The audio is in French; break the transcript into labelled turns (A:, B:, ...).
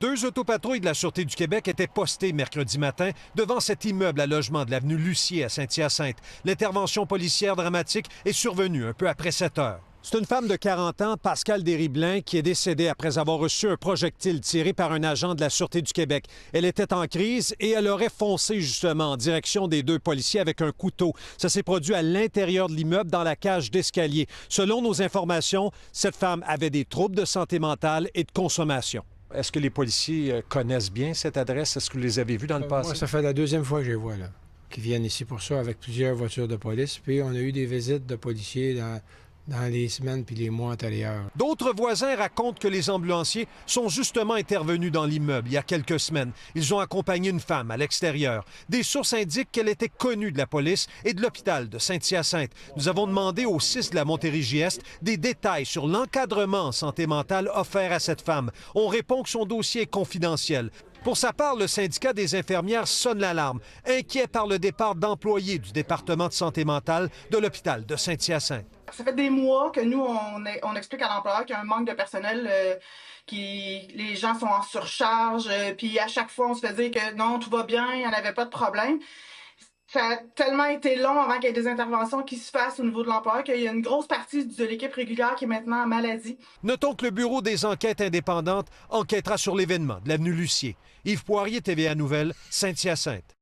A: 2 autopatrouilles de la Sûreté du Québec étaient postées mercredi matin devant cet immeuble à logement de l'avenue Lucier à Saint-Hyacinthe. L'intervention policière dramatique est survenue un peu après 7 heures. C'est une femme de 40 ans, Pascale Desriblin, qui est décédée après avoir reçu un projectile tiré par un agent de la Sûreté du Québec. Elle était en crise et elle aurait foncé justement en direction des 2 policiers avec un couteau. Ça s'est produit à l'intérieur de l'immeuble, dans la cage d'escalier. Selon nos informations, cette femme avait des troubles de santé mentale et de consommation. Est-ce que les policiers connaissent bien cette adresse? Est-ce que vous les avez vus dans le passé?
B: Moi, ça fait la 2e fois que je les vois, là, qui viennent ici pour ça avec plusieurs voitures de police. Puis on a eu des visites de policiers dans les semaines puis les mois antérieurs.
A: D'autres voisins racontent que les ambulanciers sont justement intervenus dans l'immeuble il y a quelques semaines. Ils ont accompagné une femme à l'extérieur. Des sources indiquent qu'elle était connue de la police et de l'hôpital de Saint-Hyacinthe. Nous avons demandé au 6 de la Montérégie-Est des détails sur l'encadrement en santé mentale offert à cette femme. On répond que son dossier est confidentiel. Pour sa part, le syndicat des infirmières sonne l'alarme, inquiet par le départ d'employés du département de santé mentale de l'hôpital de Saint-Hyacinthe.
C: Ça fait des mois que nous, on explique à l'employeur qu'il y a un manque de personnel, les gens sont en surcharge, puis à chaque fois, on se fait dire que non, tout va bien, il n'y en avait pas de problème. Ça a tellement été long avant qu'il y ait des interventions qui se fassent au niveau de l'employeur qu'il y a une grosse partie de l'équipe régulière qui est maintenant en maladie.
A: Notons que le Bureau des enquêtes indépendantes enquêtera sur l'événement de l'avenue Lucier. Yves Poirier, TVA Nouvelles, Saint-Hyacinthe.